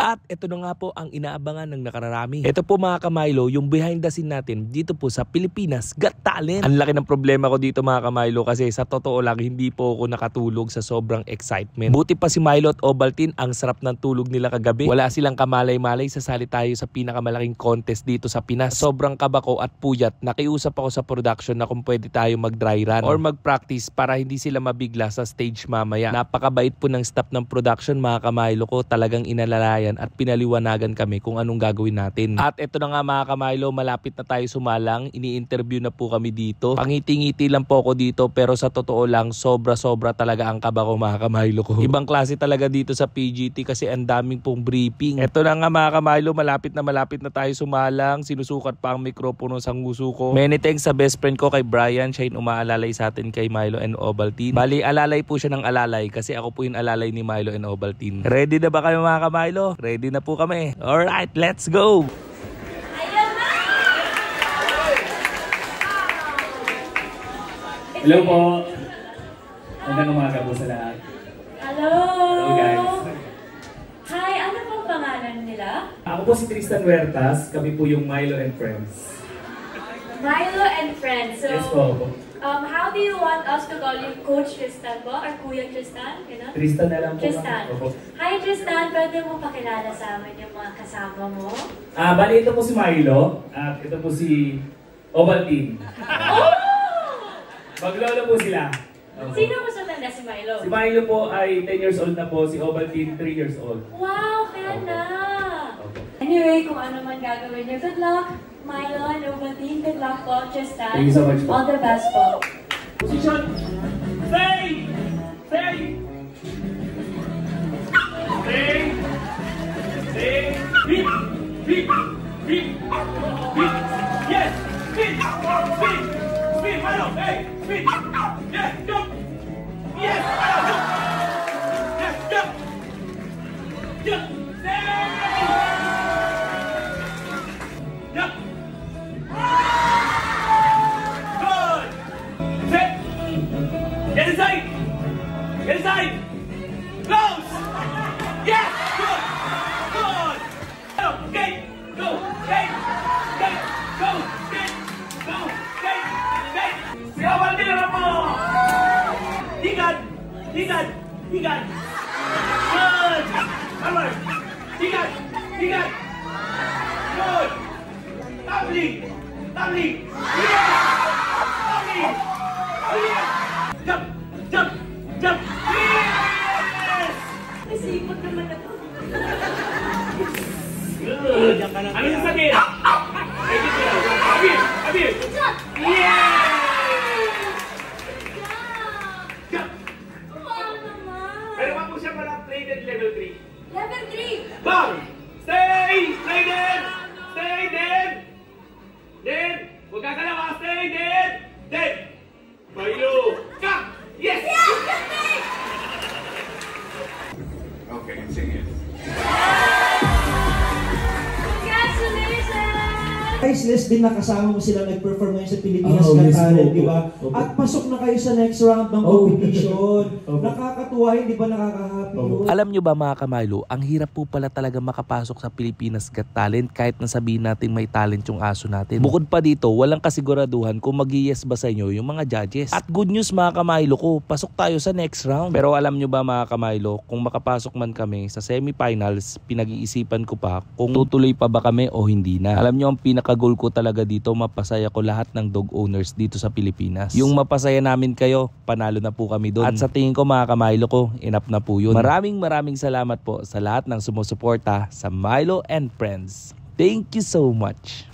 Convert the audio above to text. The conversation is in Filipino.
At ito na nga po ang inaabangan ng nakararami. Ito po mga ka-Milo, yung behind the scene natin dito po sa Pilipinas Got Talent. Ang laki ng problema ko dito mga ka-Milo kasi sa totoo lang hindi po ako nakatulog sa sobrang excitement. Buti pa si Milo at Ovaltine, ang sarap ng tulog nila kagabi. Wala silang kamalay-malay, sasali tayo sa pinakamalaking contest dito sa Pinas. Sobrang kaba ko at puyat, nakiusap ako sa production na kung pwede tayo mag-dry run or mag-practice para hindi sila mabigla sa stage mamaya. Napakabait po ng staff ng production mga ka-Milo ko, talagang inalalayan at pinaliwanagan kami kung anong gagawin natin. At ito na nga mga ka-Milo, malapit na tayo sumalang, ini-interview na po kami dito. Pangiti-ngiti lang po ako dito pero sa totoo lang sobra-sobra talaga ang kaba ko mga ka-Milo ko. Ibang klase talaga dito sa PGT kasi ang daming pong briefing. Ito na nga mga ka-Milo, malapit na tayo sumalang, sinusukat pa ang mikropono sa nguso ko. Many thanks sa best friend ko kay Brian, siya yung umaalalay sa atin kay Milo and Ovaltine. Bali, alalay po siya ng alalay kasi ako po yung alalay ni Milo and Ovaltine. Ready na ba kayo mga ka-Milo? Ready na po kami. Alright, let's go! Hello po! Magandang umaga po sa lahat. Hello! Hello guys! Hi, ano pong pangalan nila? Ako po si Tristan Huertas, kami po yung Milo and Friends. Milo and Friends. So, Yes po. how do you want us to call you? Coach Tristan po? Or Kuya Tristan? You know? Tristan na lang po. Tristan. Opo. Hi Tristan, pwede mo pakilala sa amin yung mga kasama mo? Bali ito po si Milo at ito po si Ovaltine. Oh! Maglolo po sila. Opo. Sino mo sa tanda si Milo? Si Milo po ay 10 years old na po, si Ovaltine 3 years old. Wow, kaya na! Opo. Anyway, kung ano man gagawin niyo, good luck! Milo and Ovaltine, good luck po, Tristan. Thank you so much po. All the best po. Position! Stay! Stay! Stay! Stay! Beat! Beat! Beat! Beat! Yes! Speed! Speed! Speed! Milo! Hey! Speed! Yes! Jump! Yes! Milo! Jump! Yes! Jump! Jump! Stay! Jump! Good! Set! Get inside! Get inside! Close! Yes! Good! Good! Go! Gate! Go! Gate! Gate! Go! Gate! Go! Gate! Gate! Si Ovaltine na po! Higad! Higad! Higad! Good! Forward! Higad! Higad! Good! Tumbling! Tumbling! Yes! Tumbling! Yes! Jump! Jump! Jump! Yes! Nasipot naman ako. Good! Ano yung sabihin? Abir! Abir! Yes! Jump! Wow naman! Pero wag mo siya pala plated level 3. Level 3! Bang! Stay! Stay dead! Stay dead! Dead! Huwag kakalaw ha! Stay dead! Dead! Milo! Come! Yes! Yes! Okay, sing it. Congratulations! Priceless din nakasama mo sila nag-perform ngayon sa Pilipinas Got yes, Talent, opo. di ba? Opo. At pasok na kayo sa next round ng Opo. competition. Opo. Nakakatuwa, hindi ba nakaka-happy Opo. yun? Alam nyo ba mga ka-Milo, ang hirap po pala talaga makapasok sa Pilipinas Got Talent kahit na sabihin natin may talent yung aso natin. Bukod pa dito, walang kasiguraduhan kung mag-yes ba sa inyo yung mga judges. At good news mga ka-Milo ko, pasok tayo sa next round. Pero alam nyo ba mga ka-Milo, kung makapasok man kami sa semifinals, pinag-iisipan ko pa kung tutuloy pa ba kami o hindi na. Alam nyo ang pinaka-goal ko talaga dito, mapasaya ko lahat ng dog owners dito sa Pilipinas. Yung mapasaya namin kayo, panalo na po kami doon. At sa tingin ko mga ka-Milo ko, enough na po yun. Maraming salamat po sa lahat ng sumusuporta sa Milo and Friends. Thank you so much.